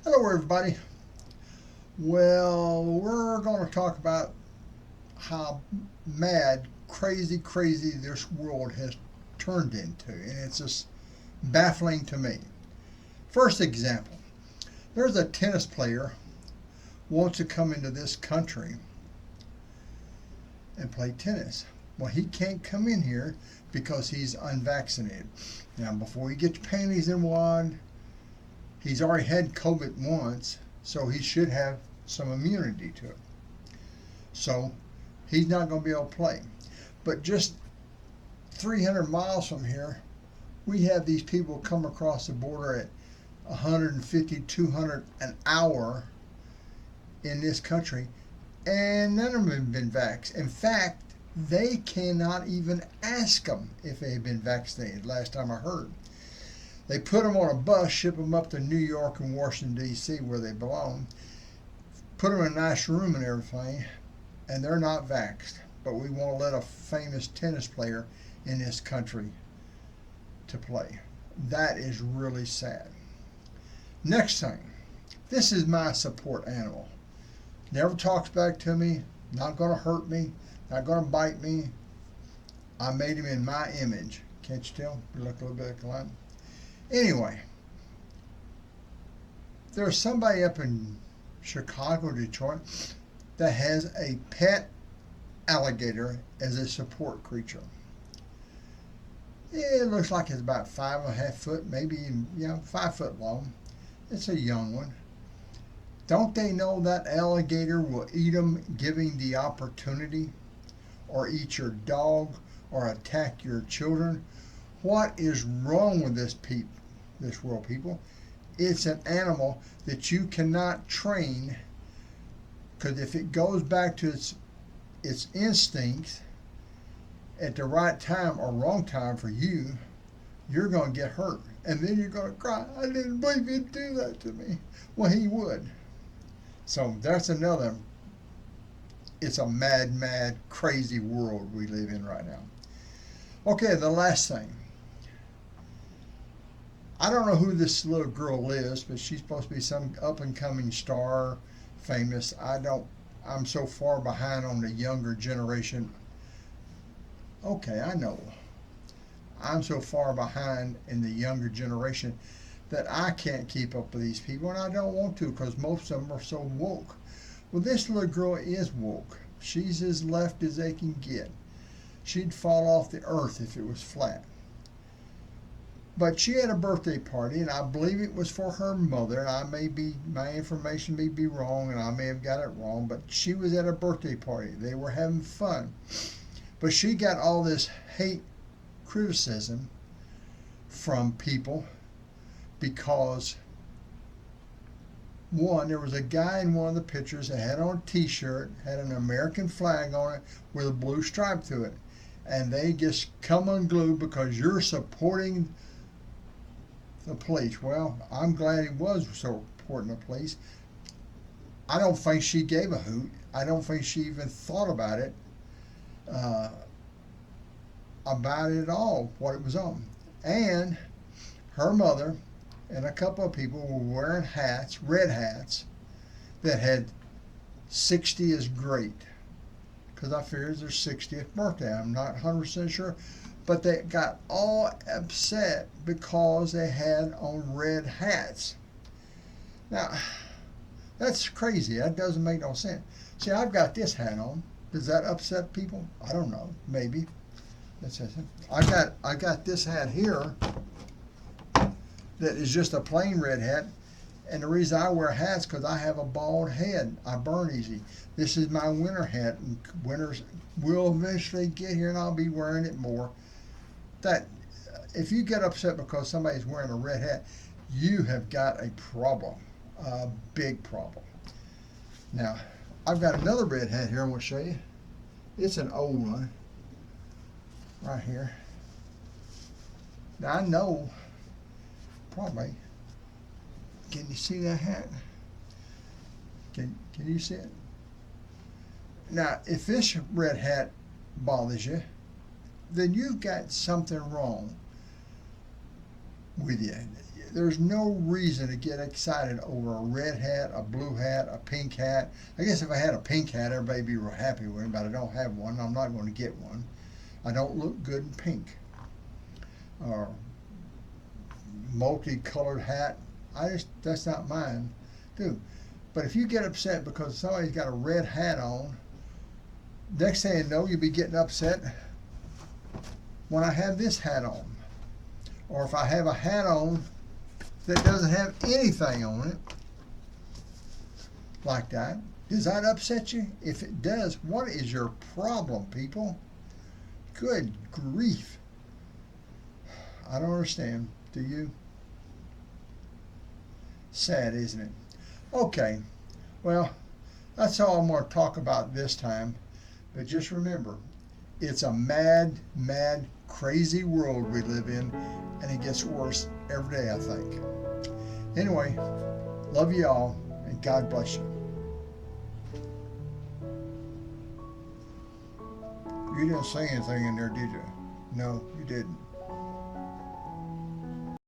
Hello, everybody. Well, we're going to talk about how mad, crazy this world has turned into, and it's just baffling to me. First example, there's a tennis player wants to come into this country and play tennis. Well, he can't come in here because he's unvaccinated. Now, before he gets panties in wad, he's already had COVID once, so he should have some immunity to it. So he's not going to be able to play. But just 300 miles from here, we have these people come across the border at 150, 200 an hour in this country, and none of them have been vaxxed. In fact, they cannot even ask them if they have been vaccinated, last time I heard. They put them on a bus, ship them up to New York and Washington, D.C., where they belong, put them in a nice room and everything, and they're not vaxxed. But we want to let a famous tennis player in this country to play. That is really sad. Next thing, this is my support animal. Never talks back to me, not going to hurt me, not going to bite me. I made him in my image. Can't you tell? You look a little bit like him. Anyway, there's somebody up in Chicago, Detroit, that has a pet alligator as a support creature. It looks like it's about 5.5 foot, maybe 5 foot long. It's a young one. Don't they know that alligator will eat them, giving the opportunity, or eat your dog, or attack your children? What is wrong with this world, people? It's an animal that you cannot train, because if it goes back to its instincts at the right time or wrong time for you, you're going to get hurt. And then you're going to cry, I didn't believe he'd do that to me. Well, he would. So that's another. It's a mad, crazy world we live in right now. Okay, the last thing. I don't know who this little girl is, but she's supposed to be some up and coming star, famous. I'm so far behind on the younger generation. Okay, I know. I'm so far behind in the younger generation that I can't keep up with these people, and I don't want to, because most of them are so woke. Well, this little girl is woke. She's as left as they can get. She'd fall off the earth if it was flat. But she had a birthday party, and I believe it was for her mother. And my information may be wrong, and I may have got it wrong, but she was at a birthday party. They were having fun. But she got all this hate criticism from people because, one, there was a guy in one of the pictures that had on a t-shirt, had an American flag on it with a blue stripe through it. And they just come unglued because you're supporting the police. Well, I'm glad he was supporting the police. I don't think she gave a hoot. I don't think she even thought about it, uh, at all, what it was on. And her mother and a couple of people were wearing hats, red hats, that had 60 is great. Because I figured it's their 60th birthday. I'm not 100% sure. But they got all upset because they had on red hats. Now, that's crazy. That doesn't make no sense. See, I've got this hat on. Does that upset people? I don't know. Maybe. I got this hat here that is just a plain red hat. And the reason I wear hats because I have a bald head. I burn easy. This is my winter hat, and winters will eventually get here, and I'll be wearing it more. That if you get upset because somebody's wearing a red hat, you have got a problem, a big problem. Now, I've got another red hat here. I'm going to show you. It's an old one, right here. Now I know, probably. Can you see that hat? Can you see it? Now, if this red hat bothers you, then you've got something wrong with you. there's no reason to get excited over a red hat, a blue hat, a pink hat. I guess if I had a pink hat, everybody'd be real happy with me, but I don't have one. I'm not going to get one. I don't look good in pink. Or multicolored hat. That's not mine, too. But if you get upset because somebody's got a red hat on, next thing you know, you'll be getting upset when I have this hat on. Or if I have a hat on that doesn't have anything on it, like that. Does that upset you? If it does, what is your problem, people? Good grief. I don't understand. Do you? Sad, isn't it? Okay. Well, that's all I'm going to talk about this time. But just remember, it's a mad, mad, crazy world we live in, and it gets worse every day, I think. Anyway, love you all, and God bless you. You didn't say anything in there, did you? No, you didn't.